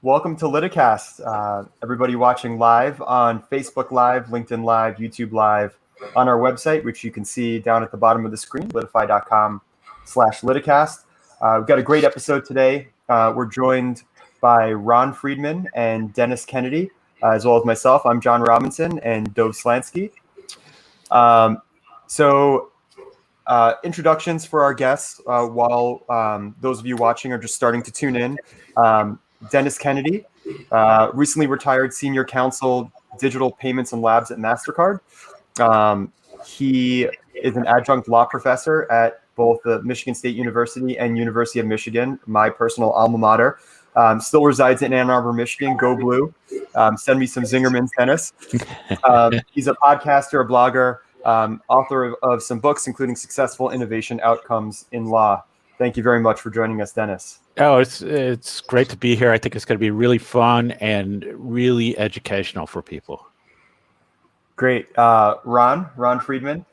Welcome to Liticast. Everybody watching live on Facebook Live, LinkedIn Live, YouTube Live, on our website, which you can see down at the bottom of the screen, litify.com/Liticast. We've got a great episode today. We're joined by Ron Friedmann and Dennis Kennedy, as well as myself. I'm John Robinson and Dov Slansky. Introductions for our guests while those of you watching are just starting to tune in. Dennis Kennedy, recently retired senior counsel, digital payments and labs at MasterCard. He is an adjunct law professor at both the Michigan State University and University of Michigan, my personal alma mater. Still resides in Ann Arbor, Michigan. Go Blue. Send me some Zingerman's, Dennis. He's a podcaster, a blogger, author of some books, including Successful Innovation Outcomes in Law. Thank you very much for joining us, Dennis. Oh, it's great to be here. I think it's going to be really fun and really educational for people. Great. Ron Friedmann,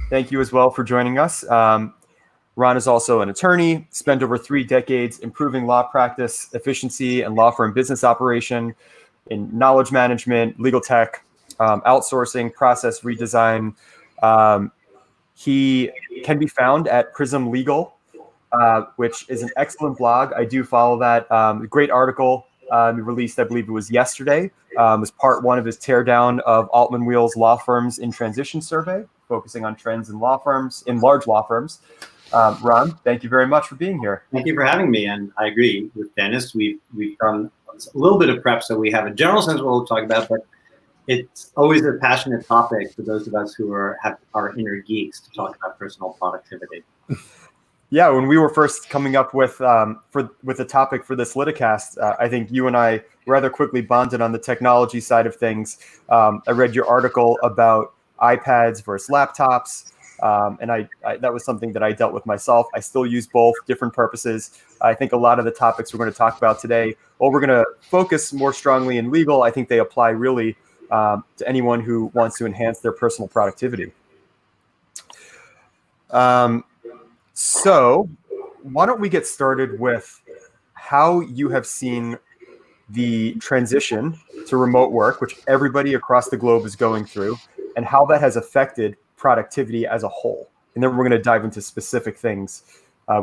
thank you as well for joining us. Ron is also an attorney, spent over 3 decades improving law practice, efficiency, and law firm business operation in knowledge management, legal tech, outsourcing, process redesign. He can be found at Prism Legal, which is an excellent blog. I do follow that. Great article released, I believe it was yesterday. Was part 1 of his teardown of Altman Wheel's Law Firms in Transition survey, focusing on trends in law firms, in large law firms. Ron, thank you very much for being here. Thank you for having me. And I agree with Dennis. We've done a little bit of prep, so we have a general sense of what we'll talk about, but it's always a passionate topic for those of us who are inner geeks to talk about personal productivity. Yeah, when we were first coming up with the topic for this Liticast, I think you and I rather quickly bonded on the technology side of things. I read your article about iPads versus laptops, and I that was something that I dealt with myself. I still use both, different purposes. I think a lot of the topics we're going to talk about today, while we're going to focus more strongly in legal, I think they apply really to anyone who wants to enhance their personal productivity. So why don't we get started with how you have seen the transition to remote work, which everybody across the globe is going through, and how that has affected productivity as a whole. And then we're going to dive into specific things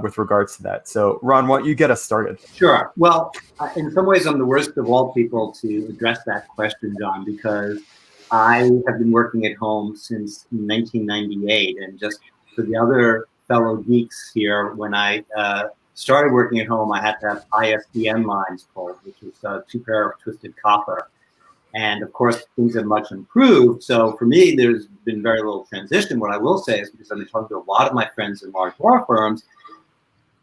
with regards to that. So Ron, why don't you get us started? Sure. Well, in some ways, I'm the worst of all people to address that question, John, because I have been working at home since 1998. And just for the other fellow geeks here, when I started working at home, I had to have ISDN lines pulled, which is 2 pair of twisted copper. And of course, things have much improved. So for me, there's been very little transition. What I will say is, because I've been talking to a lot of my friends in large law firms,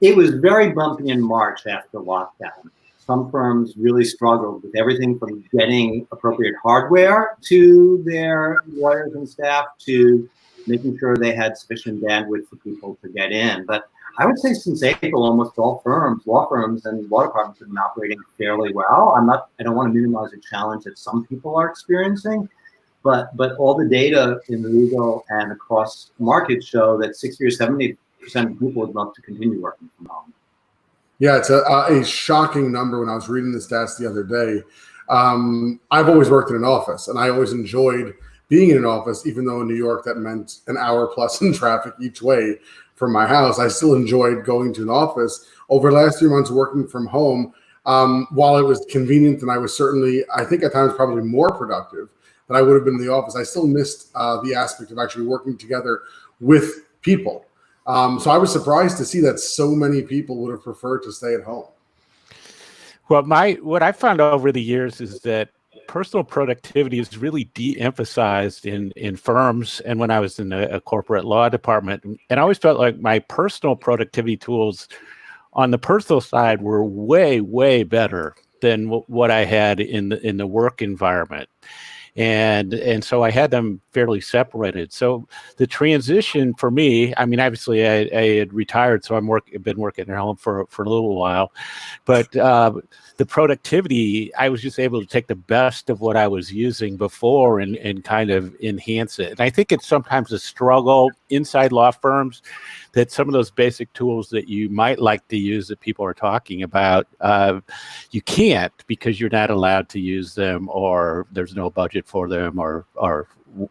it was very bumpy in March after lockdown. Some firms really struggled with everything from getting appropriate hardware to their lawyers and staff to making sure they had sufficient bandwidth for people to get in. But I would say since April, almost all firms, law firms and law departments have been operating fairly well. I don't want to minimize the challenge that some people are experiencing, but all the data in legal and across markets show that 60 or 70% of people would love to continue working from home. Yeah, it's a shocking number. When I was reading the stats the other day, I've always worked in an office, and I always enjoyed being in an office, even though in New York that meant an hour plus in traffic each way from my house. I still enjoyed going to an office. Over the last 3 months working from home, while it was convenient and I was certainly, I think at times probably more productive than I would have been in the office, I still missed the aspect of actually working together with people. So I was surprised to see that so many people would have preferred to stay at home. Well, what I found over the years is that personal productivity is really de-emphasized in firms and when I was in a corporate law department. And I always felt like my personal productivity tools on the personal side were way, way better than what I had in the work environment. And so I had them fairly separated. So the transition for me, I mean, obviously I had retired, so I've been working at home for a little while, but the productivity, I was just able to take the best of what I was using before and kind of enhance it. And I think it's sometimes a struggle inside law firms that some of those basic tools that you might like to use that people are talking about, you can't because you're not allowed to use them, or there's no budget for them, or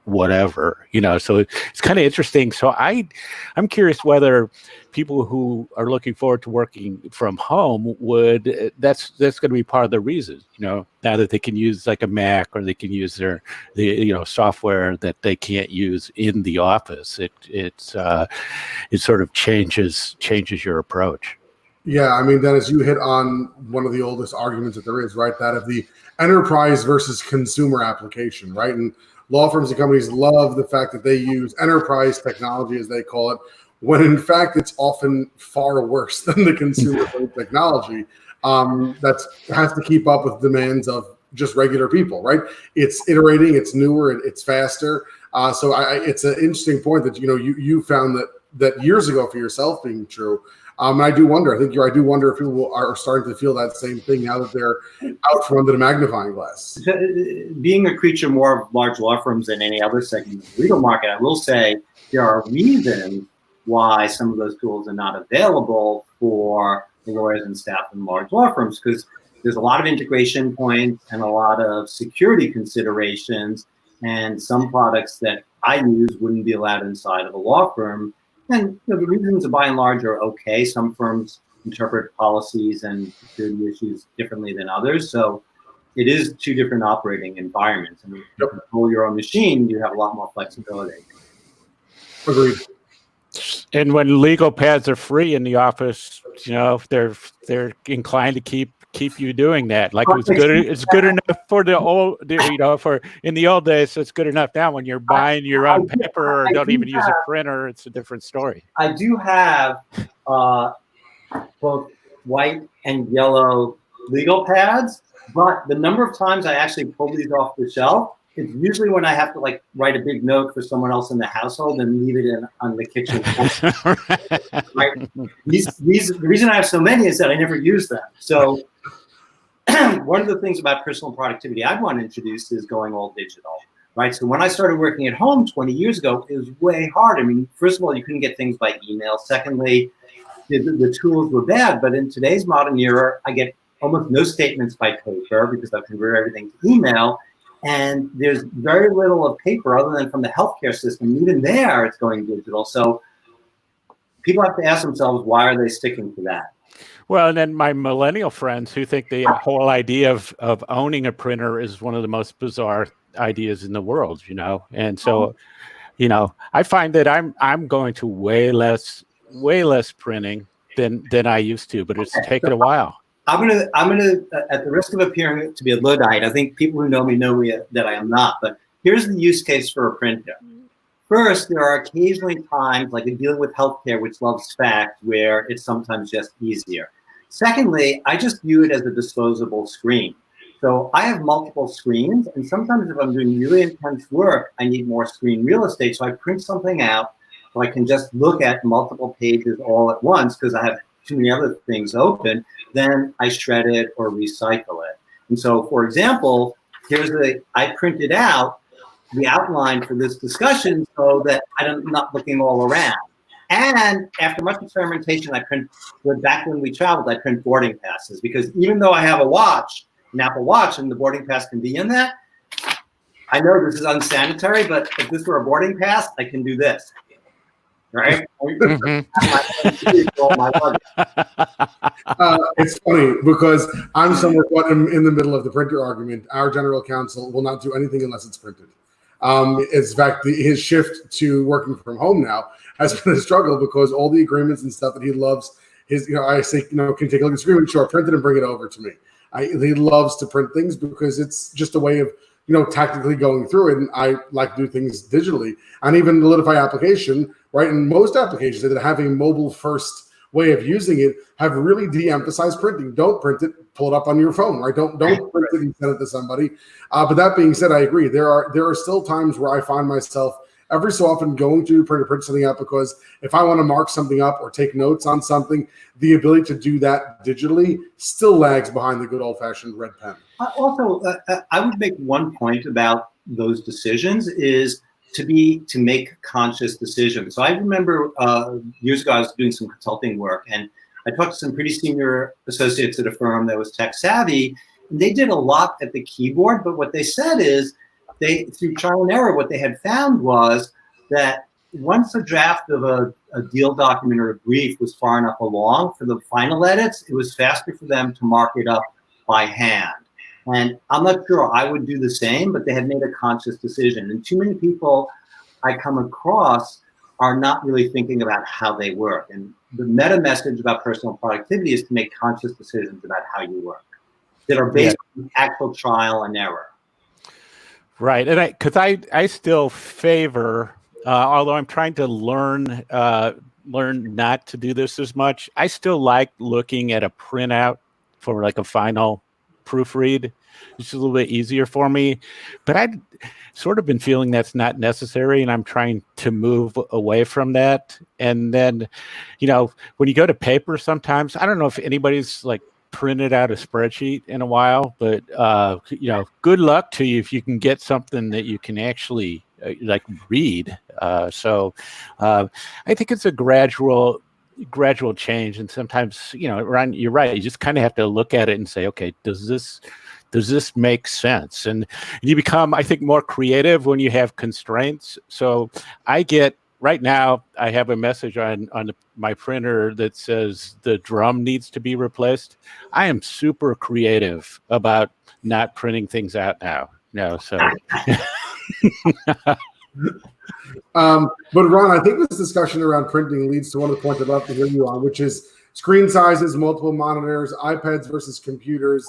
whatever, so it's kind of interesting. So I'm curious whether people who are looking forward to working from home that's going to be part of the reason, now that they can use like a Mac, or they can use the software that they can't use in the office. It sort of changes your approach. Yeah, I mean, Dennis, you hit on one of the oldest arguments that there is, right? That of the enterprise versus consumer application, right? And law firms and companies love the fact that they use enterprise technology, as they call it, when in fact it's often far worse than the consumer technology that has to keep up with demands of just regular people, right? It's iterating, it's newer, it's faster. So it's an interesting point that you found that years ago for yourself being true. I do wonder. I do wonder if people are starting to feel that same thing now that they're out from under the magnifying glass. Being a creature more of large law firms than any other segment of the legal market, I will say there are reasons why some of those tools are not available for the lawyers and staff in large law firms, because there's a lot of integration points and a lot of security considerations, and some products that I use wouldn't be allowed inside of a law firm. And the reasons, by and large, are okay. Some firms interpret policies and security issues differently than others. So it is two different operating environments. I mean, if you control your own machine, you have a lot more flexibility. Agreed. And when legal pads are free in the office, they're inclined to keep you doing that. Like it's good enough for the old, for in the old days. So it's good enough now. When you're buying your own paper or don't even use a printer, it's a different story. I do have both white and yellow legal pads, but the number of times I actually pull these off the shelf, it's usually when I have to write a big note for someone else in the household and leave it on the kitchen. Right? The reason I have so many is that I never use them. So one of the things about personal productivity I want to introduce is going all digital, right? So when I started working at home 20 years ago, it was way hard. I mean, first of all, you couldn't get things by email. Secondly, the tools were bad. But in today's modern era, I get almost no statements by paper because I've converted everything to email. And there's very little of paper other than from the healthcare system. Even there, it's going digital. So people have to ask themselves, why are they sticking to that? Well, and then my millennial friends who think the whole idea of owning a printer is one of the most bizarre ideas in the world, And so, I find that I'm going to way less printing than I used to, but it's taken a while. I'm gonna at the risk of appearing to be a Luddite, I think people who know me that I am not, but here's the use case for a printer. First, there are occasionally times, like in dealing with healthcare, which loves fact, where it's sometimes just easier. Secondly, I just view it as a disposable screen. So I have multiple screens, and sometimes if I'm doing really intense work, I need more screen real estate. So I print something out so I can just look at multiple pages all at once because I have too many other things open. Then I shred it or recycle it. And so, for example, I printed out the outline for this discussion so that I'm not looking all around. And after much experimentation, back when we traveled, I print boarding passes because even though I have an Apple Watch, and the boarding pass can be in that, I know this is unsanitary, but if this were a boarding pass, I can do this. Right? It's funny because I'm somewhat in the middle of the printer argument. Our general counsel will not do anything unless it's printed. In fact, his shift to working from home now has been a struggle because all the agreements and stuff that he loves, I say, can you take a look at this agreement? Sure, print it and bring it over to me. He loves to print things because it's just a way of tactically going through it, and I like to do things digitally. And even the Litify application, right? In most applications that have a mobile first way of using it have really de-emphasized printing. Don't print it, pull it up on your phone, right? Don't print it and send it to somebody. But that being said, I agree. There are still times where I find myself every so often going to print something out, because if I want to mark something up or take notes on something, the ability to do that digitally still lags behind the good old-fashioned red pen. Also, I would make one point about those decisions is to make conscious decisions. So I remember years ago I was doing some consulting work, and I talked to some pretty senior associates at a firm that was tech savvy, and they did a lot at the keyboard. But what they said is, through trial and error, what they had found was that once a draft of a deal document or a brief was far enough along for the final edits, it was faster for them to mark it up by hand. And I'm not sure I would do the same, but they had made a conscious decision. And too many people I come across are not really thinking about how they work. And the meta message about personal productivity is to make conscious decisions about how you work that are based on actual trial and error. Right, and because I still favor, although I'm trying to learn not to do this as much, I still like looking at a printout for like a final proofread. It's a little bit easier for me, but I've sort of been feeling that's not necessary, and I'm trying to move away from that. And then, when you go to paper, sometimes I don't know if anybody's like printed out a spreadsheet in a while, but good luck to you if you can get something that you can actually read. So I think it's a gradual change, and sometimes Ron, you're right. You just kind of have to look at it and say, okay, does this make sense? And you become, I think, more creative when you have constraints. So right now, I have a message on my printer that says the drum needs to be replaced. I am super creative about not printing things out now. But Ron, I think this discussion around printing leads to one of the points I'd love to hear you on, which is screen sizes, multiple monitors, iPads versus computers.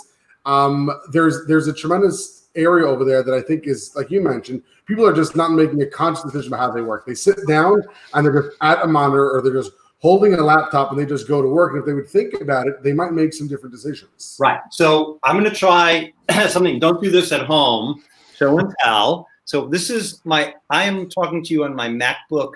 There's a tremendous area over there that I think is, like you mentioned, people are just not making a conscious decision about how they work. They sit down and they're just at a monitor, or they're just holding a laptop and they just go to work. And if they would think about it, they might make some different decisions. Right. So I'm going to try something. Don't do this at home. Show and tell. So this is I am talking to you on my MacBook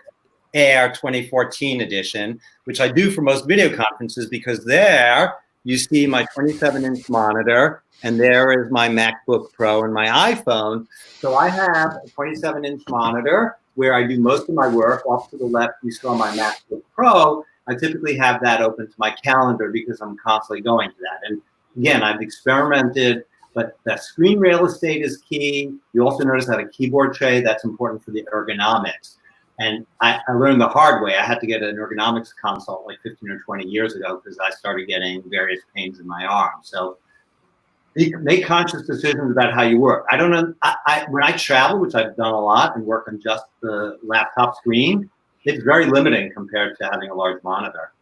Air 2014 edition, which I do for most video conferences, because there you see my 27-inch monitor, and there is my MacBook Pro and my iPhone. So I have a 27-inch monitor where I do most of my work. Off to the left, you saw my MacBook Pro. I typically have that open to my calendar because I'm constantly going to that. And again, I've experimented, but that screen real estate is key. You also notice I have a keyboard tray. That's important for the ergonomics. And I learned the hard way. I had to get an ergonomics consult like 15 or 20 years ago because I started getting various pains in my arm. So make conscious decisions about how you work. I don't know. When I travel, which I've done a lot, and work on just the laptop screen, it's very limiting compared to having a large monitor.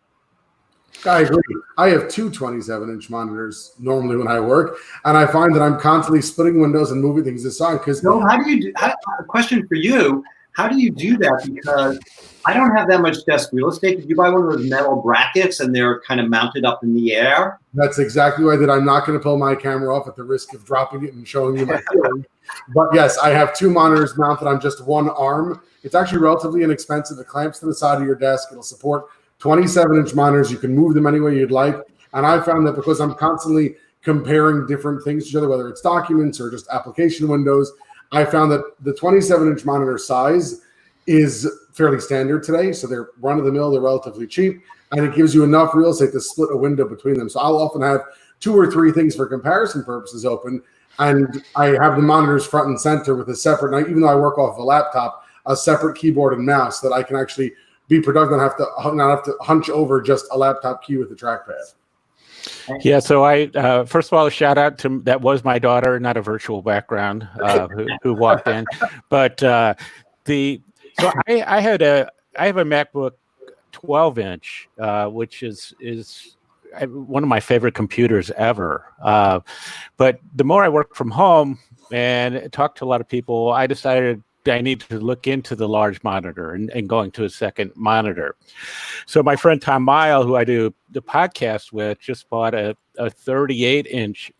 I agree. I have two 27-inch monitors normally when I work, and I find that I'm constantly splitting windows and moving things aside. Because how do you do? A question for you. How do you do that? Because I don't have that much desk real estate. Did you buy one of those metal brackets and they're kind of mounted up in the air? That's exactly why I'm not going to pull my camera off at the risk of dropping it and showing you my ceiling. But yes, I have two monitors mounted on just one arm. It's actually relatively inexpensive. It clamps to the side of your desk. It'll support 27-inch monitors. You can move them any way you'd like. And I found that because I'm constantly comparing different things to each other, whether it's documents or just application windows, I found that the 27-inch monitor size is fairly standard today. So they're run-of-the-mill, they're relatively cheap, and it gives you enough real estate to split a window between them. So I'll often have 2 or 3 things for comparison purposes open, and I have the monitors front and center with a separate, even though I work off of a laptop, a separate keyboard and mouse that I can actually be productive and not have to hunch over just a laptop key with a trackpad. Yeah, so I first of all, a shout out to that was my daughter, not a virtual background, who walked in, but I have a MacBook 12-inch, which is one of my favorite computers ever. But the more I work from home and talk to a lot of people, I decided I need to look into the large monitor and going to a second monitor. So my friend Tom Mile, who I do the podcast with, just bought a 38-inch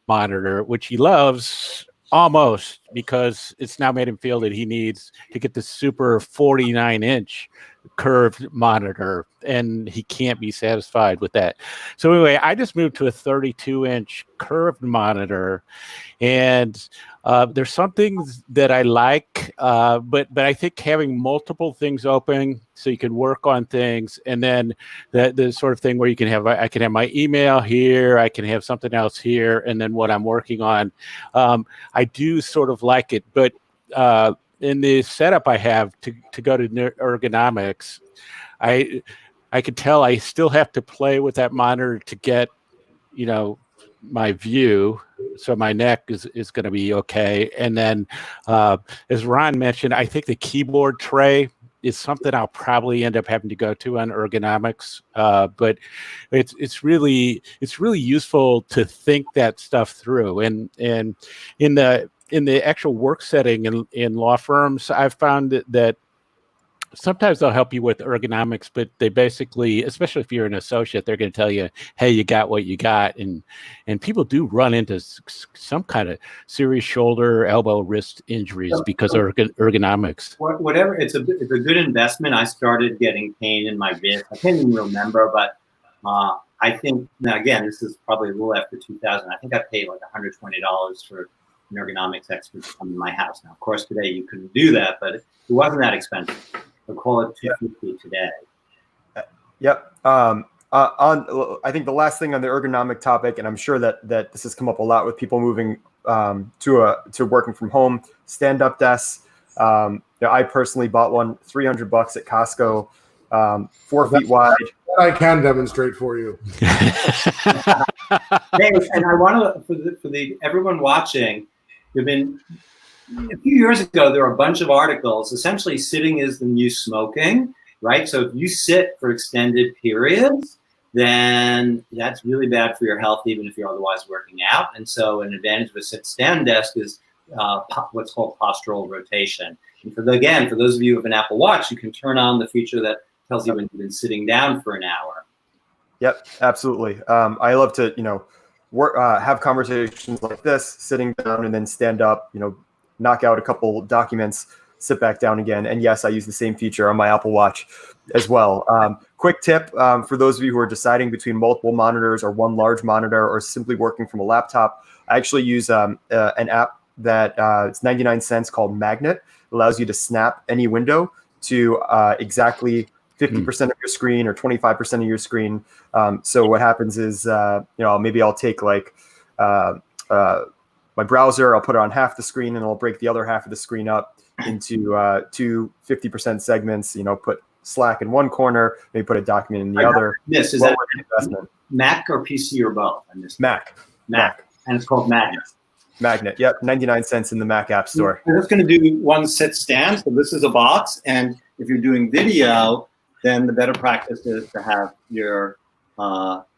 monitor, which he loves almost because it's now made him feel that he needs to get the super 49-inch curved monitor, and he can't be satisfied with that. So anyway, I just moved to a 32-inch curved monitor, and there's some things that I like, but I think having multiple things open so you can work on things, and then the sort of thing where I can have my email here, I can have something else here, and then what I'm working on. I do sort of like it, but in the setup I have to go to ergonomics, I could tell I still have to play with that monitor to get, my view, so my neck is going to be okay. And then, as Ron mentioned, I think the keyboard tray is something I'll probably end up having to go to on ergonomics. But it's really useful to think that stuff through. And in the actual work setting in law firms, I've found that sometimes they'll help you with ergonomics, but they basically, especially if you're an associate, they're going to tell you, hey, you got what you got. And people do run into some kind of serious shoulder, elbow, wrist injuries because of ergonomics. Whatever, it's a good investment. I started getting pain in my wrist. I can't even remember, but I think, now again, this is probably a little after 2000. I think I paid like $120 for an ergonomics expert to come to my house. Now, of course, today you couldn't do that, but it wasn't that expensive. We'll call it $250 today. Yep. I think the last thing on the ergonomic topic, and I'm sure that this has come up a lot with people moving to working from home, stand-up desks. I personally bought one, $300 at Costco, 4 feet wide. I can demonstrate for you. Hey, and I want to, for the everyone watching, there've been a few years ago, there were a bunch of articles. Essentially, sitting is the new smoking, right? So if you sit for extended periods, then that's really bad for your health, even if you're otherwise working out. And so an advantage of a sit-stand desk is what's called postural rotation. And for those of you who have an Apple Watch, you can turn on the feature that tells you when you've been sitting down for an hour. Yep, absolutely. I love to, have conversations like this, sitting down and then stand up, knock out a couple documents, sit back down again. And yes, I use the same feature on my Apple Watch as well. Quick tip for those of you who are deciding between multiple monitors or one large monitor or simply working from a laptop, I actually use an app that it's 99 cents called Magnet. It allows you to snap any window to exactly 50% of your screen or 25% of your screen. So what happens is, maybe I'll take like my browser, I'll put it on half the screen and I'll break the other half of the screen up into two 50% segments, put Slack in one corner, maybe put a document in the other. This is that Mac or PC or both? Mac. And it's called Magnet. Magnet, yep, 99 cents in the Mac App Store. I'm just going to do one sit stand. So this is a box. And if you're doing video, then the better practice is to have your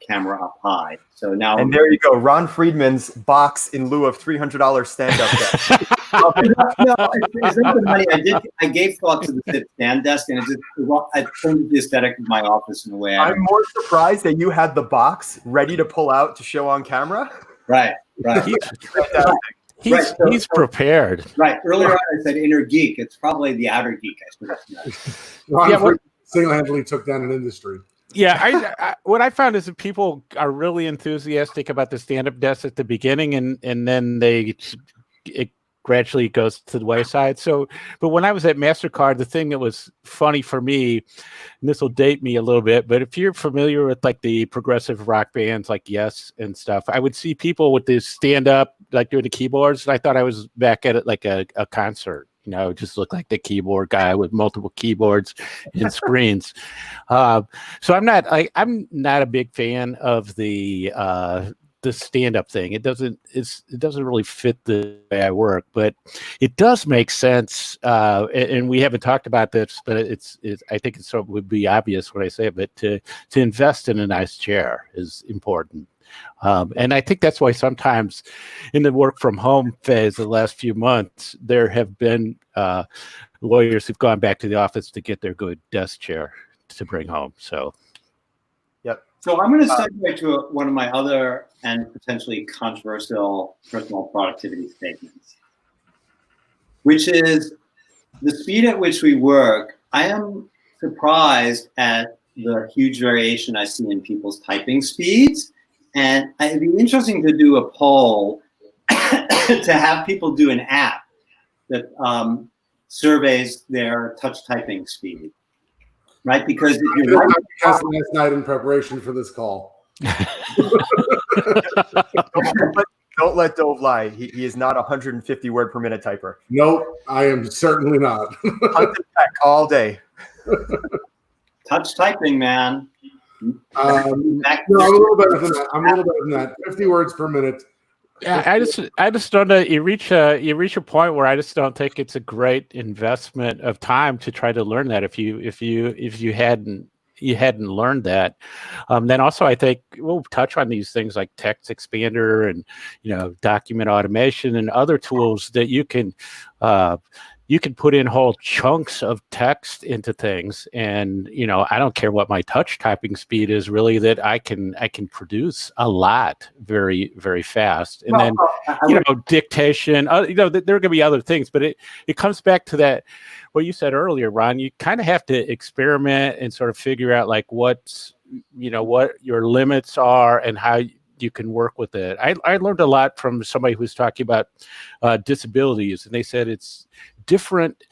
camera up high. So now, and there you go, Ron Friedman's box in lieu of $300 stand-up desk. No, it's not the money. I gave thought to the sit-stand desk, and I changed the aesthetic of my office in a way. I'm more surprised that you had the box ready to pull out to show on camera. Right. He's prepared. Right. Earlier on, I said inner geek. It's probably the outer geek. Ron single-handedly took down an industry. Yeah, I what I found is that people are really enthusiastic about the stand-up desk at the beginning, and then it gradually goes to the wayside. But when I was at MasterCard, the thing that was funny for me, and this will date me a little bit, but if you're familiar with like the progressive rock bands like Yes and stuff, I would see people with this stand-up, like doing the keyboards, and I thought I was back at it like a concert. Just look like the keyboard guy with multiple keyboards and screens. So I'm not a big fan of the stand-up thing. It doesn't really fit the way I work, but it does make sense. And we haven't talked about this, but I think it would be obvious when I say it. But to invest in a nice chair is important. And I think that's why sometimes in the work from home phase the last few months, there have been lawyers who've gone back to the office to get their good desk chair to bring home. So, yep. So I'm going to segue to one of my other and potentially controversial personal productivity statements, which is the speed at which we work. I am surprised at the huge variation I see in people's typing speeds. And it'd be interesting to do a poll to have people do an app that surveys their touch typing speed, right? Because if you're right, last night in preparation for this call. Don't let Dove lie. He is not a 150 word per minute typer. Nope, I am certainly not. Hunted back all day. touch typing, man. No, I'm a little better than that. 50 words per minute. Yeah, I just don't know. You reach a point where I just don't think it's a great investment of time to try to learn that if you hadn't learned that. Then also I think we'll touch on these things like text expander and document automation and other tools that you can put in whole chunks of text into things, and I don't care what my touch typing speed is, really, that I can produce a lot very, very fast. And then dictation, there are going to be other things, but it comes back to that what you said earlier, Ron. You kind of have to experiment and sort of figure out like what your limits are and how you can work with it. I learned a lot from somebody who was talking about disabilities, and they said it's different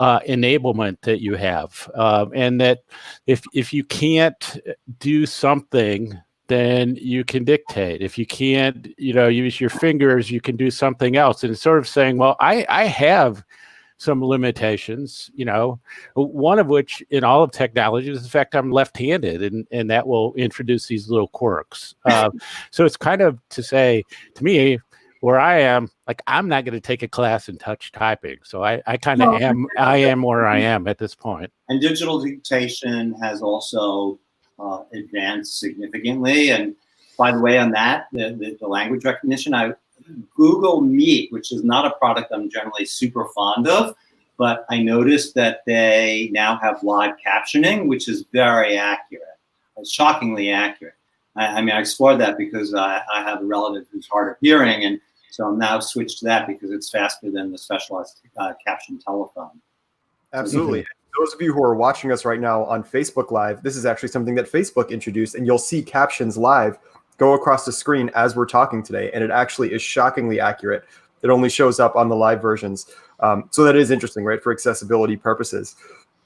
enablement that you have, and that if you can't do something, then you can dictate. If you can't, use your fingers, you can do something else. And it's sort of saying, well, I have some limitations, one of which in all of technology is the fact I'm left-handed, and that will introduce these little quirks. So it's kind of to say to me, where I am, like, I'm not going to take a class in touch typing. So I kind of am where I am at this point. And digital dictation has also advanced significantly. And by the way, on that, the language recognition, Google Meet, which is not a product I'm generally super fond of, but I noticed that they now have live captioning, which is very accurate. It's shockingly accurate. I explored that because I have a relative who's hard of hearing, and so I'm now switched to that because it's faster than the specialized caption telephone. Absolutely. Those of you who are watching us right now on Facebook Live, this is actually something that Facebook introduced, and you'll see captions live go across the screen as we're talking today, and it actually is shockingly accurate. It only shows up on the live versions. So that is interesting, right, for accessibility purposes.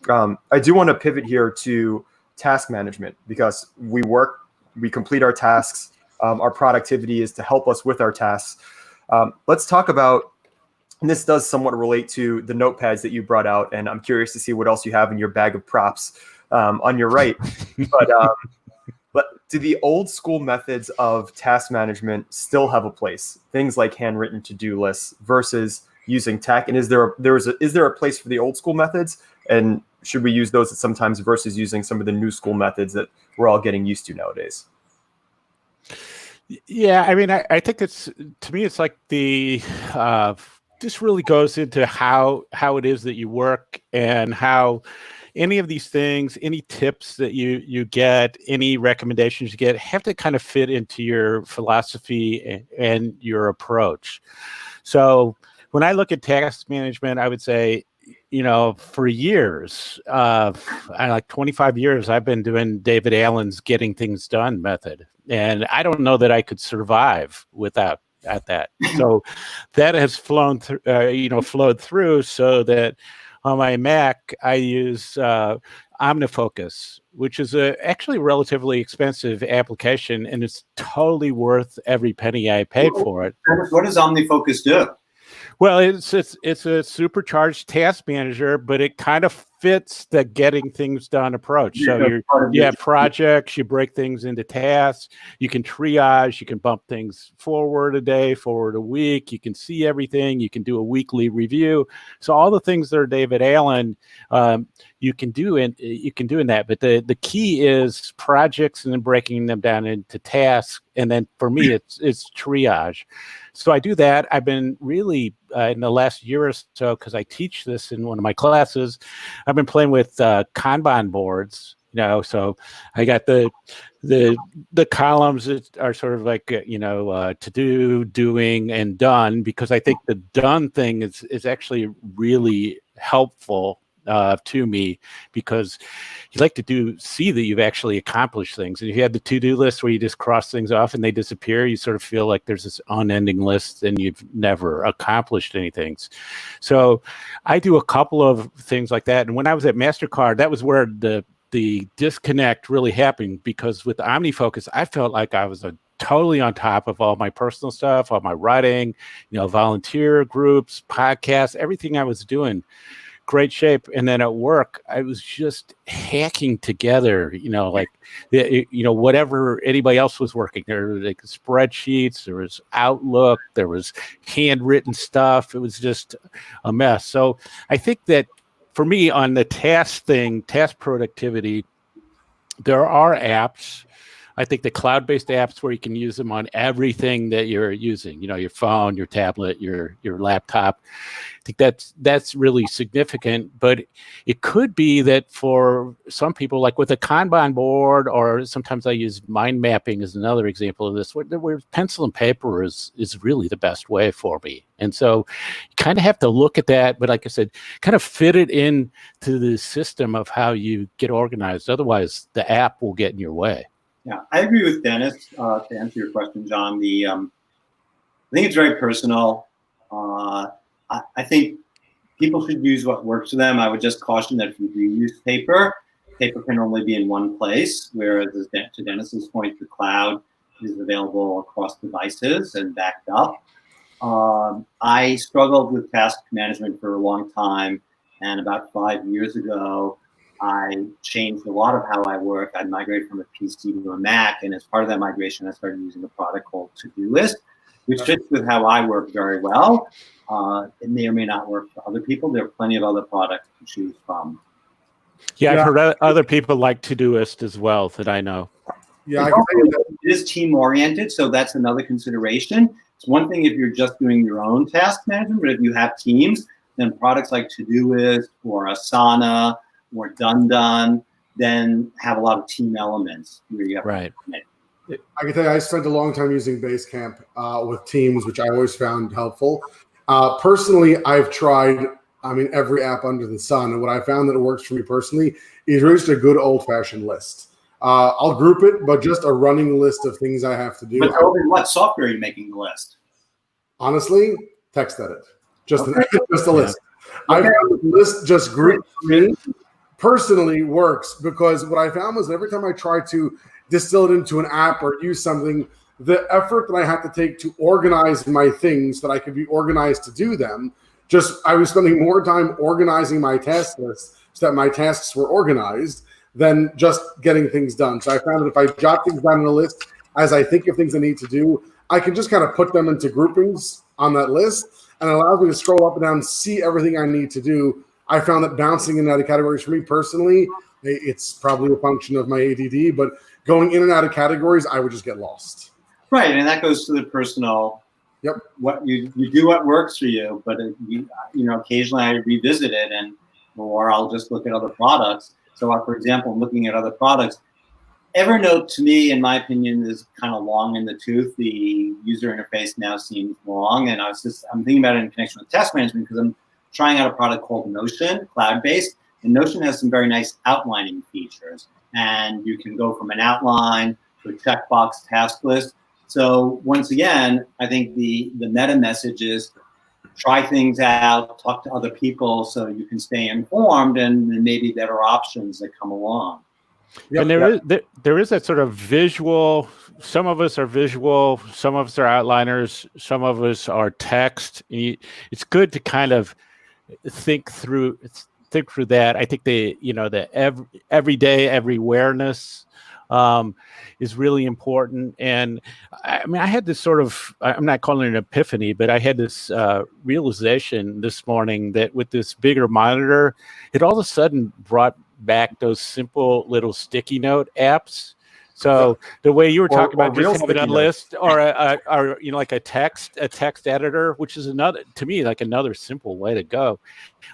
I do want to pivot here to task management, because we complete our tasks. Our productivity is to help us with our tasks. Let's talk about, and this does somewhat relate to the notepads that you brought out, and I'm curious to see what else you have in your bag of props on your right. But do the old school methods of task management still have a place? Things like handwritten to-do lists versus using tech, and is there a place for the old school methods, and should we use those at sometimes versus using some of the new school methods that we're all getting used to nowadays? Yeah, I think to me, it's like this really goes into how it is that you work, and how any of these things, any tips that you get, any recommendations you get, have to kind of fit into your philosophy and your approach. So when I look at task management, I would say, for years, like 25 years, I've been doing David Allen's getting things done method. And I don't know that I could survive without that. So that has flowed through, so that on my Mac, I use OmniFocus, which is actually a relatively expensive application, and it's totally worth every penny I paid for it. What does OmniFocus do? Well, it's a supercharged task manager, but it kind of fits the getting things done approach. So you have projects, you break things into tasks, you can triage, you can bump things forward a day, forward a week, you can see everything, you can do a weekly review. So all the things that are David Allen, you can do in that. But the key is projects and then breaking them down into tasks. And then for me, it's triage. So I do that. I've been really in the last year or so, because I teach this in one of my classes, I've been playing with Kanban boards. So I got the columns that are sort of like to do, doing, and done, because I think the done thing is actually really helpful to me, because you like to see that you've actually accomplished things. And if you have the to-do list where you just cross things off and they disappear, you sort of feel like there's this unending list and you've never accomplished anything. So I do a couple of things like that. And when I was at MasterCard, that was where the disconnect really happened, because with OmniFocus, I felt like I was totally on top of all my personal stuff, all my writing, volunteer groups, podcasts, everything I was doing. Great shape. And then at work, I was just hacking together, whatever anybody else was working. There were like spreadsheets, there was Outlook, there was handwritten stuff. It was just a mess. So I think that for me, on the task productivity, there are apps. I think the cloud-based apps where you can use them on everything that you're using, your phone, your tablet, your laptop. I think that's really significant. But it could be that for some people, like with a Kanban board, or sometimes I use mind mapping as another example of this, where pencil and paper is really the best way for me. And so you kind of have to look at that, but like I said, kind of fit it in to the system of how you get organized. Otherwise, the app will get in your way. Yeah, I agree with Dennis. To answer your question, John, I think it's very personal. I think people should use what works for them. I would just caution that if you do use paper can only be in one place, whereas to Dennis's point, the cloud is available across devices and backed up. I struggled with task management for a long time, and about 5 years ago, I changed a lot of how I work. I migrated from a PC to a Mac, and as part of that migration, I started using a product called Todoist, which fits with how I work very well. It may or may not work for other people. There are plenty of other products to choose from. Yeah, I've heard other people like Todoist as well that I know. Yeah, it is team-oriented, so that's another consideration. It's one thing if you're just doing your own task management, but if you have teams, then products like Todoist or Asana or Done then have a lot of team elements where you have right. I can tell you, I spent a long time using Basecamp with teams, which I always found helpful. Personally, I've tried, every app under the sun, and what I found that works for me personally is really just a good old-fashioned list. I'll group it, but just a running list of things I have to do. But tell me, what software are you making the list? Honestly, text edit. Just a list. I found the list just grouped for me personally works, because what I found was every time I tried to distill it into an app or use something, the effort that I had to take to organize my things that I could be organized to do them, I was spending more time organizing my task list so that my tasks were organized than just getting things done. So I found that if I jot things down in a list as I think of things I need to do, I can just kind of put them into groupings on that list, and it allows me to scroll up and down and see everything I need to do. I found that bouncing in and out of categories for me personally, it's probably a function of my ADD, but going in and out of categories, I would just get lost. Right, and that goes to the personal. Yep. What you do, what works for you, but occasionally I revisit it, or I'll just look at other products. So, for example, looking at other products, Evernote to me, in my opinion, is kind of long in the tooth. The user interface now seems long, and I'm thinking about it in connection with task management because I'm trying out a product called Notion, cloud-based, and Notion has some very nice outlining features. And you can go from an outline to a checkbox task list. So once again, I think the meta message is try things out, talk to other people so you can stay informed, and there may be better options that come along. Yep, and there is that sort of visual. Some of us are visual, some of us are outliners, some of us are text. It's good to kind of think through think through that. I think the everyday, everywhereness is really important. And I mean, I had this sort of, I'm not calling it an epiphany, but I had this realization this morning that with this bigger monitor, it all of a sudden brought back those simple little sticky note apps. So the way you were talking about just having a list or like a text editor, which is another, to me, like another simple way to go.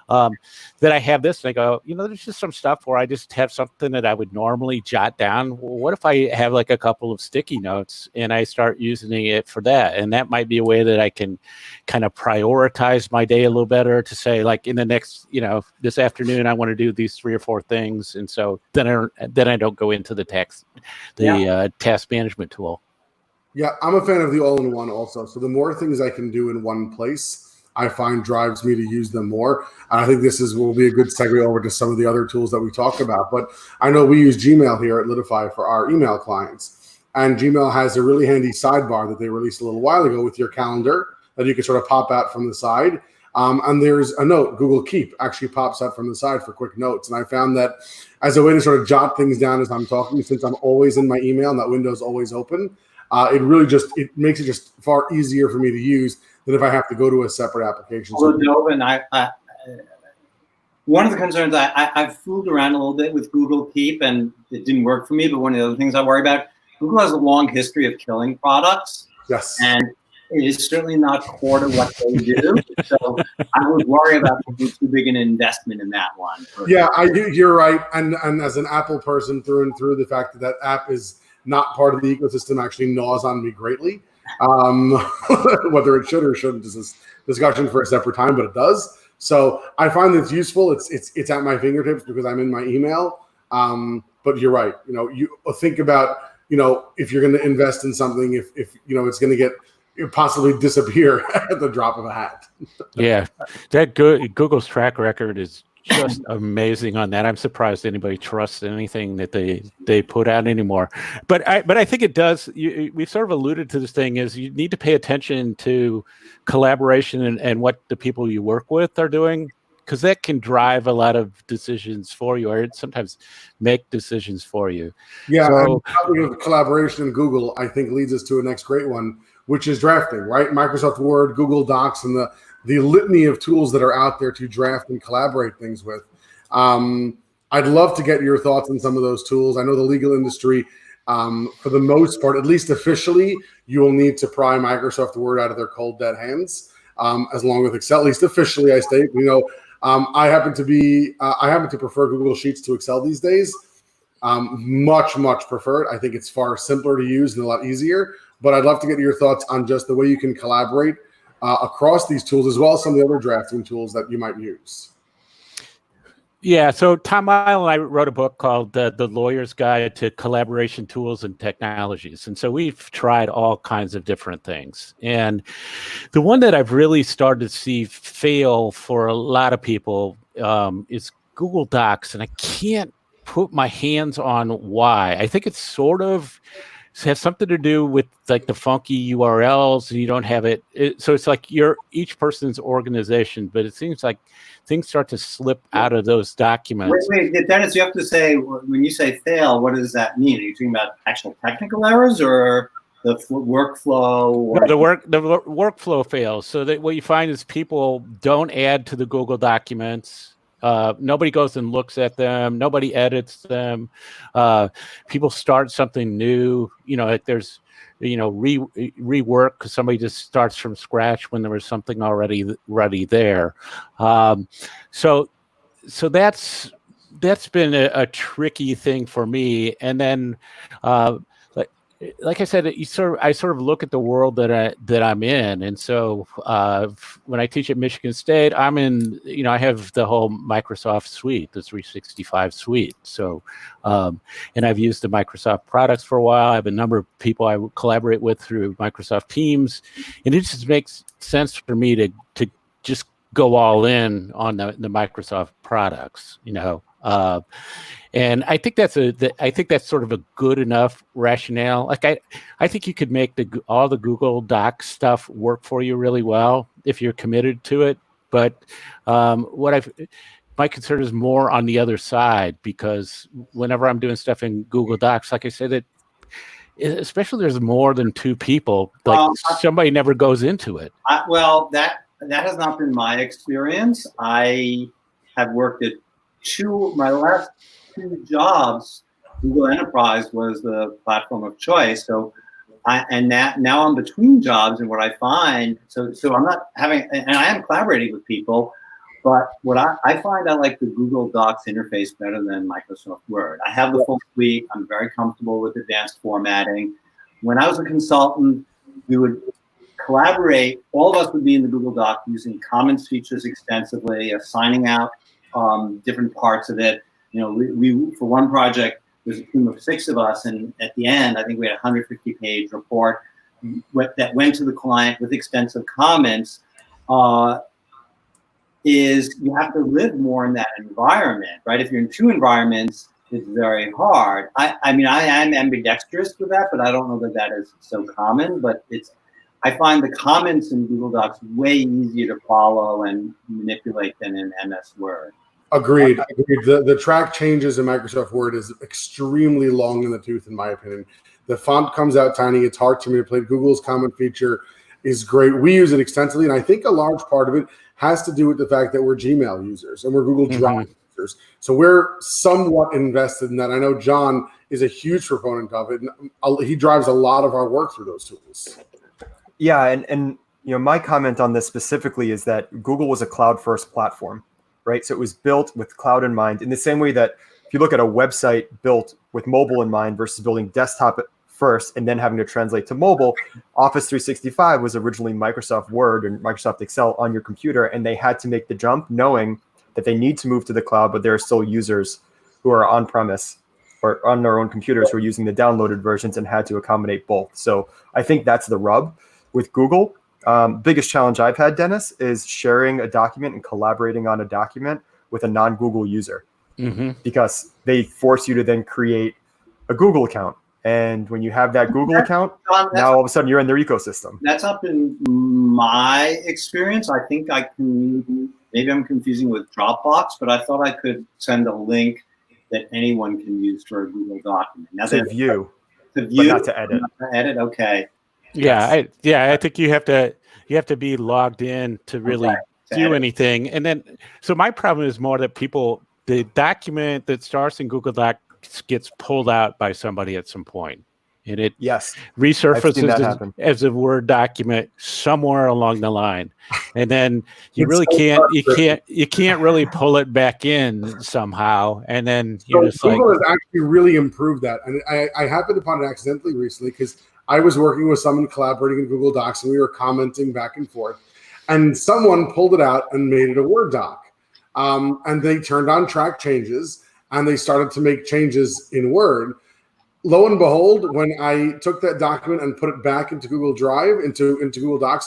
That I have this and I go, there's just some stuff where I just have something that I would normally jot down. Well, what if I have like a couple of sticky notes and I start using it for that? And that might be a way that I can kind of prioritize my day a little better to say, like, in the next, this afternoon, I want to do these 3 or 4 things. And so then I don't go into the task management tool. Yeah, I'm a fan of the all-in-one also. So the more things I can do in one place, I find drives me to use them more. And I think this will be a good segue over to some of the other tools that we talk about. But I know we use Gmail here at Litify for our email clients. And Gmail has a really handy sidebar that they released a little while ago with your calendar that you can sort of pop out from the side. And there's a note, Google Keep actually pops out from the side for quick notes. And I found that as a way to sort of jot things down as I'm talking, since I'm always in my email and that window's always open, it makes it just far easier for me to use than if I have to go to a separate application. Although, Dovin, one of the concerns, I've fooled around a little bit with Google Keep, and it didn't work for me, but one of the other things I worry about, Google has a long history of killing products. Yes. And it is certainly not core to what they do. So I would worry about putting too big an investment in that one. Yeah, I do. You're right. And as an Apple person through and through, the fact that app is not part of the ecosystem actually gnaws on me greatly. Whether it should or shouldn't is this discussion for a separate time, but it does. So I find that it's useful. It's at my fingertips because I'm in my email. But you're right. You think about, if you're going to invest in something, if it's going to get possibly disappear at the drop of a hat. Yeah, that Google's track record is just amazing on that. I'm surprised anybody trusts anything that they put out anymore. But I think it does. We've sort of alluded to this thing is you need to pay attention to collaboration and what the people you work with are doing, because that can drive a lot of decisions for you, or sometimes make decisions for you. Yeah, so, and talking of collaboration in Google, I think leads us to a next great one, which is drafting, right? Microsoft Word, Google Docs, and the litany of tools that are out there to draft and collaborate things with. I'd love to get your thoughts on some of those tools. I know the legal industry, for the most part, at least officially, you will need to pry Microsoft Word out of their cold, dead hands, as long with Excel. At least officially, I state. I happen to prefer Google Sheets to Excel these days. Much preferred. I think it's far simpler to use and a lot easier. But I'd love to get your thoughts on just the way you can collaborate across these tools, as well as some of the other drafting tools that you might use. Yeah, so Tom Isle and I wrote a book called The Lawyer's Guide to Collaboration Tools and Technologies. And so we've tried all kinds of different things. And the one that I've really started to see fail for a lot of people is Google Docs. And I can't put my hands on why. I think it's sort of has something to do with like the funky URLs, and you don't have it. So it's like each person's organization, but it seems like things start to slip out of those documents. Wait, Dennis, you have to say, when you say fail, what does that mean? Are you talking about actual technical errors or the workflow? No, the workflow fails. So that what you find is people don't add to the Google documents. Nobody goes and looks at them. Nobody edits them. People start something new. Like there's, rework because somebody just starts from scratch when there was something already there. So that's been a tricky thing for me. And then, like I said, I sort of look at the world that I'm in, and so when I teach at Michigan State, I'm in. I have the whole Microsoft suite, the 365 suite. So, and I've used the Microsoft products for a while. I have a number of people I collaborate with through Microsoft Teams, and it just makes sense for me to just go all in on the Microsoft products. And I think that's sort of a good enough rationale. Like I think you could make all the Google Docs stuff work for you really well if you're committed to it. But my concern is more on the other side, because whenever I'm doing stuff in Google Docs, like I said, especially there's more than two people, like somebody never goes into it. Well, that has not been my experience. I have worked at my last two jobs. Google Enterprise was the platform of choice. So now I'm between jobs, and what I find, so I'm not having, and I am collaborating with people, but what I find, I like the Google Docs interface better than Microsoft Word. I have the full suite. I'm very comfortable with advanced formatting. When I was a consultant, we would collaborate. All of us would be in the Google Doc using Commons features extensively, assigning out different parts of it. You know, we for one project, there's a team of 6 of us, and at the end, I think we had a 150-page report that went to the client with extensive comments. Is you have to live more in that environment, right? If you're in 2 environments, it's very hard. I mean, I am ambidextrous with that, but I don't know that is so common. But I find the comments in Google Docs way easier to follow and manipulate than in MS Word. Agreed. The track changes in Microsoft Word is extremely long in the tooth, in my opinion. The font comes out tiny. It's hard to manipulate. Google's comment feature is great. We use it extensively, and I think a large part of it has to do with the fact that we're Gmail users and we're Google Drive users. So we're somewhat invested in that. I know John is a huge proponent of it, and he drives a lot of our work through those tools. Yeah, and you know, my comment on this specifically is that Google was a cloud-first platform, right? So it was built with cloud in mind, in the same way that if you look at a website built with mobile in mind versus building desktop first and then having to translate to mobile, Office 365 was originally Microsoft Word and Microsoft Excel on your computer, and they had to make the jump knowing that they need to move to the cloud, but there are still users who are on-premise or on their own computers who are using the downloaded versions and had to accommodate both. So I think that's the rub with Google. Biggest challenge I've had, Dennis, is sharing a document and collaborating on a document with a non-Google user, because they force you to then create a Google account. And when you have that Google account, now all of a sudden you're in their ecosystem. That's not been my experience. I think maybe I'm confusing with Dropbox, but I thought I could send a link that anyone can use for a Google document. Now to view, but not to edit. Not to edit, okay. Yeah, I think you have to be logged in to really do anything. And then, so my problem is more that the document that starts in Google Docs gets pulled out by somebody at some point, and it resurfaces as a Word document somewhere along the line, and then you can't really pull it back in somehow, and then you're just Google like, has actually really improved that, and I happened upon it accidentally recently because I was working with someone collaborating in Google Docs, and we were commenting back and forth, and someone pulled it out and made it a Word doc, and they turned on track changes. And they started to make changes in Word. Lo and behold, when I took that document and put it back into Google Drive, into Google Docs,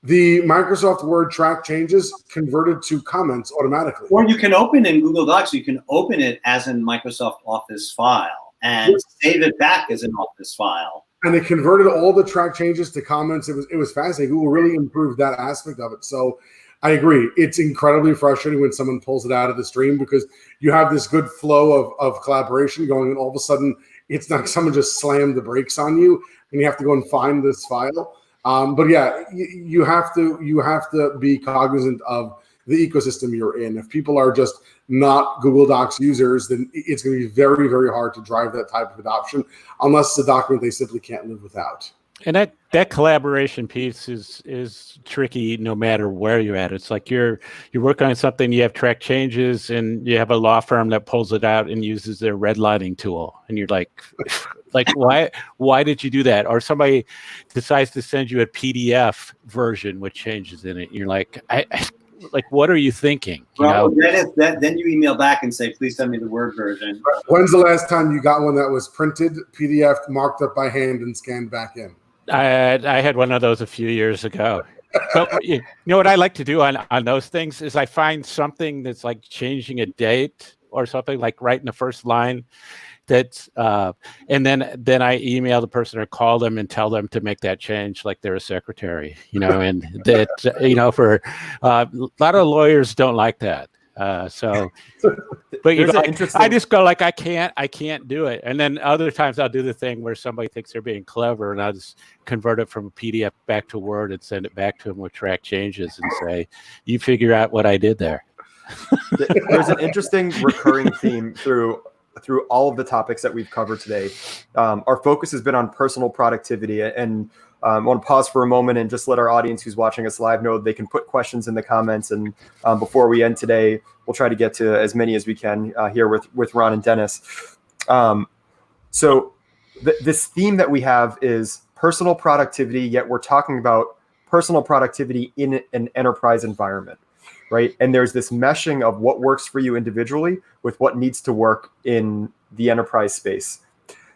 the Microsoft Word track changes converted to comments automatically. Or you can open in Google Docs, you can open it as a Microsoft Office file and save it back as an Office file. And they converted all the track changes to comments. It was fascinating. Google really improved that aspect of it. So I agree. It's incredibly frustrating when someone pulls it out of the stream, because you have this good flow of collaboration going, and all of a sudden it's not someone just slammed the brakes on you and you have to go and find this file. But yeah, you have to be cognizant of the ecosystem you're in. If people are just not Google Docs users, then it's going to be very, very hard to drive that type of adoption, unless it's a document they simply can't live without. And that collaboration piece is tricky no matter where you're at. It's like you're working on something, you have track changes, and you have a law firm that pulls it out and uses their redlining tool, and you're like why did you do that? Or somebody decides to send you a PDF version with changes in it. You're like, like, what are you thinking? Then you email back and say, please send me the Word version. When's the last time you got one that was printed, PDF, marked up by hand, and scanned back in? I had one of those a few years ago. But you know what I like to do on those things is I find something that's like changing a date or something, like right in the first line. That's and then I email the person or call them and tell them to make that change, like they're a secretary, and that for a lot of lawyers don't like that. But you know, I just go like, I can't do it. And then other times I'll do the thing where somebody thinks they're being clever, and I'll just convert it from a PDF back to Word and send it back to them with track changes and say, you figure out what I did there. There's an interesting recurring theme through all of the topics that we've covered today. Our focus has been on personal productivity, and I want to pause for a moment and just let our audience who's watching us live know they can put questions in the comments. And before we end today, we'll try to get to as many as we can here with Ron and Dennis. So this theme that we have is personal productivity, yet we're talking about personal productivity in an enterprise environment, right? And there's this meshing of what works for you individually with what needs to work in the enterprise space.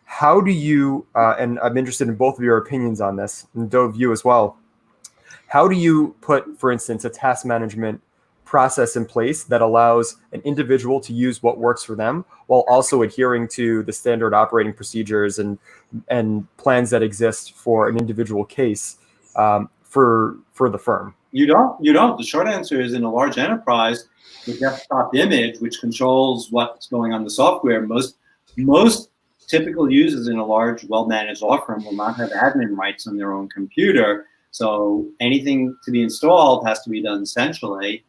How do you, and I'm interested in both of your opinions on this, and Dove, you as well, how do you put, for instance, a task management process in place that allows an individual to use what works for them while also adhering to the standard operating procedures and plans that exist for an individual case for the firm? You don't. The short answer is, in a large enterprise, the desktop image, which controls what's going on in the software, most typical users in a large, well-managed law firm will not have admin rights on their own computer. So anything to be installed has to be done centrally.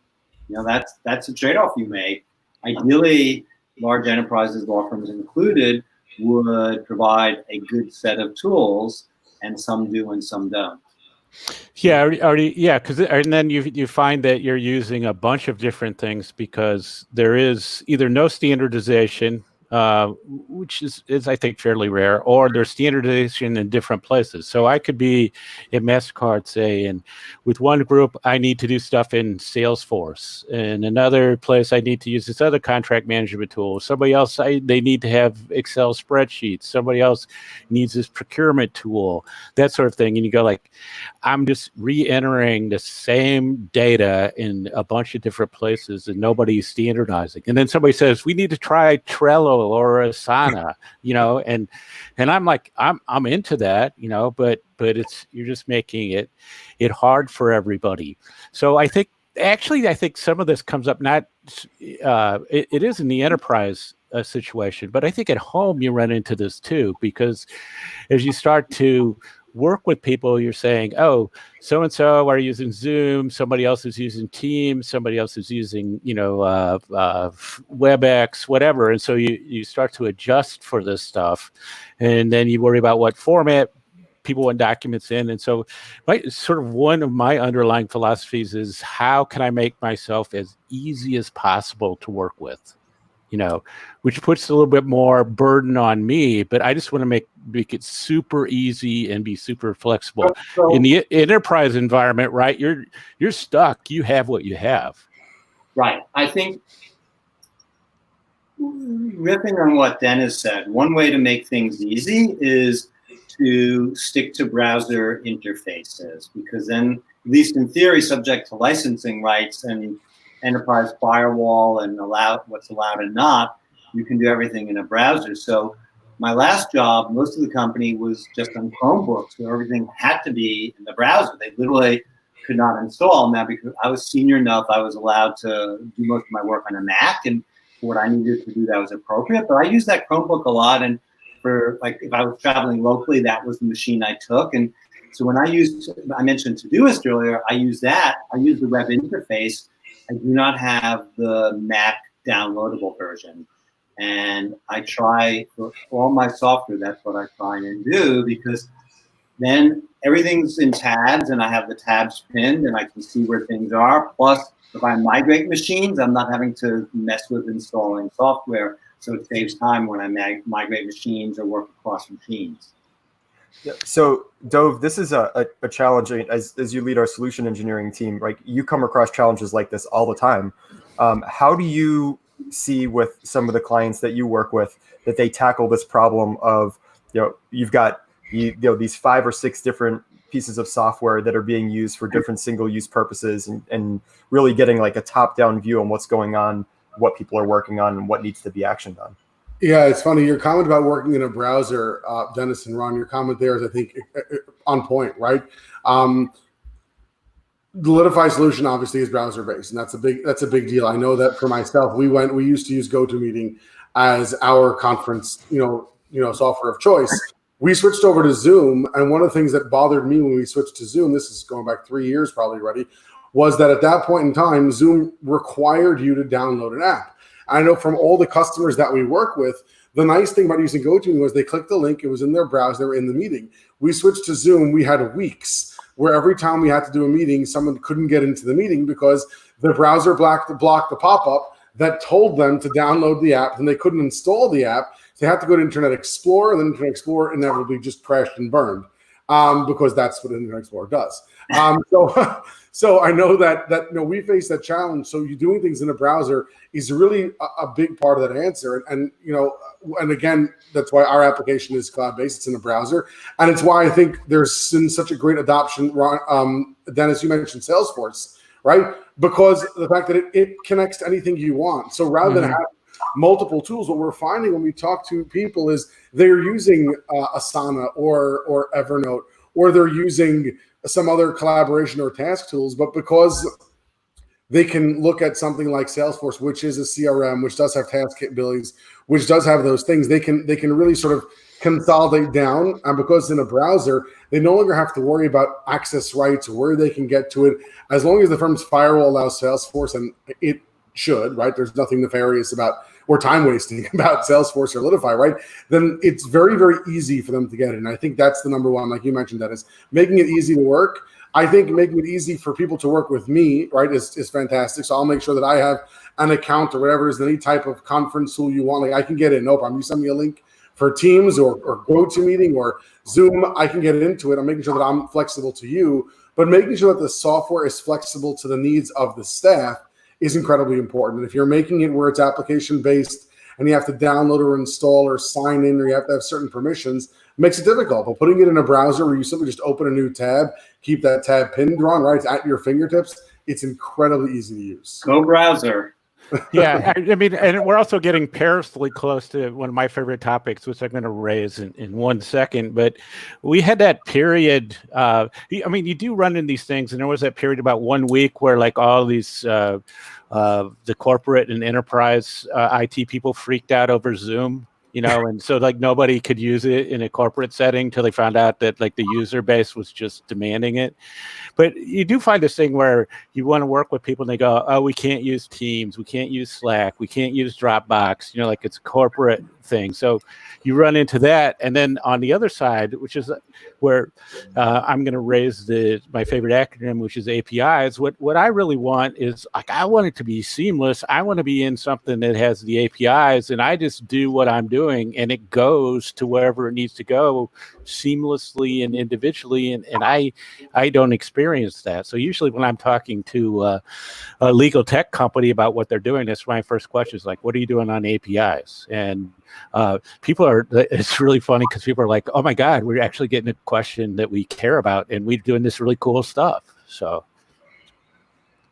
You know, that's a trade-off you make. Ideally, large enterprises, law firms included, would provide a good set of tools, and some do and some don't. Yeah, because and then you find that you're using a bunch of different things because there is either no standardization, which is I think fairly rare, or there's standardization in different places. So I could be at MasterCard, say, and with one group I need to do stuff in Salesforce, and another place I need to use this other contract management tool. Somebody else they need to have Excel spreadsheets. Somebody else needs this procurement tool, that sort of thing. And you go like, I'm just re-entering the same data in a bunch of different places, and nobody's standardizing. And then somebody says, we need to try Trello or Asana, you know, and I'm like, I'm into that, you know, but you're just making it hard for everybody. So I think some of this comes up not it is in the enterprise situation, but I think at home you run into this too, because as you start to work with people, you're saying, oh, so-and-so are using Zoom, somebody else is using Teams, somebody else is using, you know, WebEx, whatever. And so you start to adjust for this stuff. And then you worry about what format people want documents in. And so one of my underlying philosophies is, how can I make myself as easy as possible to work with? You know, which puts a little bit more burden on me, but I just want to make it super easy and be super flexible. So, in the enterprise environment, right, you're stuck. You have what you have. Right. I think, riffing on what Dennis said, one way to make things easy is to stick to browser interfaces, because then, at least in theory, subject to licensing rights and enterprise firewall and what's allowed and not, you can do everything in a browser. So my last job, most of the company was just on Chromebooks, so everything had to be in the browser. They literally could not install. Now, because I was senior enough, I was allowed to do most of my work on a Mac, and for what I needed to do, that was appropriate. But I used that Chromebook a lot, and for, like, if I was traveling locally, that was the machine I took. And so when I mentioned Todoist earlier, I use the web interface. I do not have the Mac downloadable version. And I try for all my software, that's what I try and do, because then everything's in tabs and I have the tabs pinned and I can see where things are. Plus, if I migrate machines, I'm not having to mess with installing software. So it saves time when I migrate machines or work across machines. Yeah. So, Dove, this is a challenge as you lead our solution engineering team. Right, you come across challenges like this all the time. How do you see with some of the clients that you work with that they tackle this problem of, you know, you've got these 5 or 6 different pieces of software that are being used for different single-use purposes, and really getting like a top-down view on what's going on, what people are working on, and what needs to be actioned on? Yeah, it's funny. Your comment about working in a browser, Dennis and Ron, your comment there is, I think, on point, right? The Litify solution obviously is browser based, and that's a big deal. I know that for myself, we used to use GoToMeeting as our conference, software of choice. We switched over to Zoom, and one of the things that bothered me when we switched to Zoom, this is going back 3 years probably already, was that at that point in time, Zoom required you to download an app. I know from all the customers that we work with, the nice thing about using GoToMeeting was they clicked the link, it was in their browser, they were in the meeting. We switched to Zoom, we had weeks where every time we had to do a meeting, someone couldn't get into the meeting because the browser blocked the pop-up that told them to download the app, and they couldn't install the app. So they had to go to Internet Explorer, and then Internet Explorer inevitably just crashed and burned because that's what Internet Explorer does. So I know that we face that challenge. So you doing things in a browser is really a big part of that answer. And again, that's why our application is cloud-based. It's in a browser. And it's why I think there's been such a great adoption. Dennis, you mentioned Salesforce, right? Because the fact that it connects to anything you want. So rather than have multiple tools, what we're finding when we talk to people is they're using Asana or Evernote, or they're using some other collaboration or task tools, but because they can look at something like Salesforce, which is a CRM, which does have task capabilities, which does have those things, they can really sort of consolidate down. And because in a browser, they no longer have to worry about access rights or where they can get to it. As long as the firm's firewall allows Salesforce, and it should, right? There's nothing nefarious about or time wasting about Salesforce or Litify, right? Then it's very, very easy for them to get it. And I think that's the number one, like you mentioned, that is making it easy to work. I think making it easy for people to work with me, right, is fantastic. So I'll make sure that I have an account or whatever is any type of conference tool you want. Like I can get in, no problem. You send me a link for Teams or GoToMeeting or Zoom, I can get into it. I'm making sure that I'm flexible to you, but making sure that the software is flexible to the needs of the staff is incredibly important. And if you're making it where it's application-based and you have to download or install or sign in, or you have to have certain permissions, it makes it difficult. But putting it in a browser where you simply just open a new tab, keep that tab pinned on, right, at your fingertips, it's incredibly easy to use. Go browser. Yeah, I mean, and we're also getting perilously close to one of my favorite topics, which I'm going to raise in 1 second. But we had that period. I mean, you do run in these things, and there was that period about 1 week where, like, all these the corporate and enterprise IT people freaked out over Zoom. And so like nobody could use it in a corporate setting till they found out that like the user base was just demanding it. But you do find this thing where you want to work with people and they go, oh, we can't use Teams, we can't use Slack, we can't use Dropbox, like it's a corporate thing. So you run into that. And then on the other side, which is where I'm going to raise my favorite acronym, which is APIs. What I really want is, like, I want it to be seamless. I want to be in something that has the APIs, and I just do what I'm doing, and it goes to wherever it needs to go seamlessly and individually. And I don't experience that. So usually when I'm talking to a legal tech company about what they're doing, that's my first question is like, what are you doing on APIs? And it's really funny because people are like, oh my God, we're actually getting a question that we care about, and we're doing this really cool stuff. So.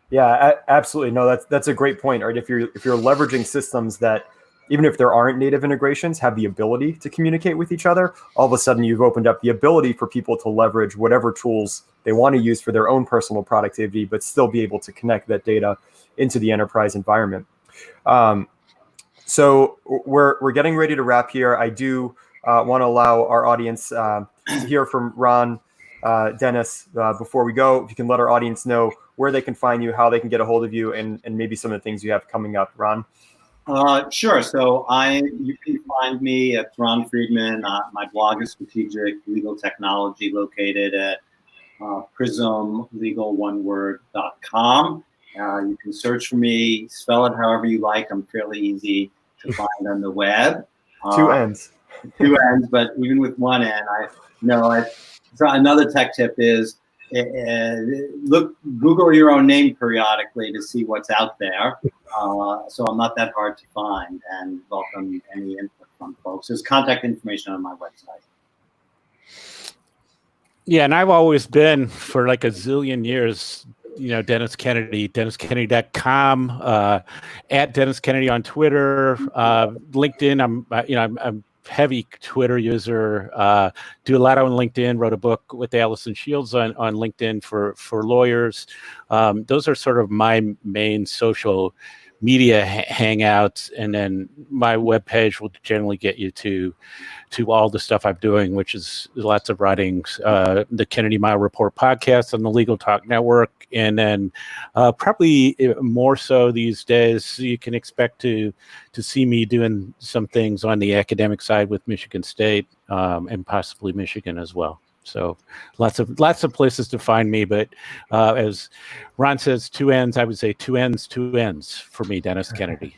Yeah, absolutely. No, that's a great point, right? If you're leveraging systems that, even if there aren't native integrations, have the ability to communicate with each other, all of a sudden you've opened up the ability for people to leverage whatever tools they want to use for their own personal productivity, but still be able to connect that data into the enterprise environment. So we're getting ready to wrap here. I do want to allow our audience to hear from Ron, Dennis, before we go. If you can let our audience know where they can find you, how they can get a hold of you, and maybe some of the things you have coming up, Ron. Sure. So you can find me at Ron Friedmann. My blog is Strategic Legal Technology, located at prismlegaloneword.com. You can search for me, spell it however you like. I'm fairly easy to find on the web. Two ends, but even with one end, so another tech tip is Google your own name periodically to see what's out there. So I'm not that hard to find, and welcome any input from folks. There's contact information on my website. Yeah, and I've always been, for like a zillion years, Dennis Kennedy, DennisKennedy.com, at Dennis Kennedy on Twitter, LinkedIn. I'm heavy Twitter user. Do a lot on LinkedIn. Wrote a book with Allison Shields on LinkedIn for lawyers. Those are sort of my main social media hangouts, and then my webpage will generally get you to all the stuff I'm doing, which is lots of writings, the Kennedy Mile Report podcast on the Legal Talk Network, and then probably more so these days, you can expect to see me doing some things on the academic side with Michigan State and possibly Michigan as well. So lots of places to find me, but as Ron says, two ends, I would say two ends for me, Dennis Kennedy.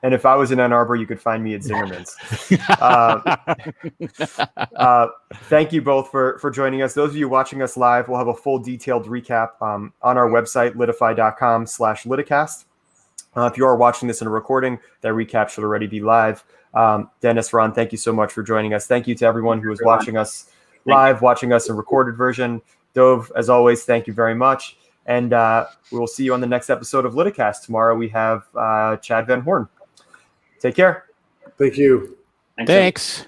And if I was in Ann Arbor, you could find me at Zingerman's. Thank you both for joining us. Those of you watching us live, we'll have a full detailed recap on our website, litify.com/Liticast. If you are watching this in a recording, that recap should already be live. Dennis, Ron, thank you so much for joining us. Thank you to everyone who is watching us live, watching us in recorded version. Dove, as always, thank you very much. And we will see you on the next episode of Liticast. Tomorrow we have Chad Van Horn. Take care. Thank you. Thanks.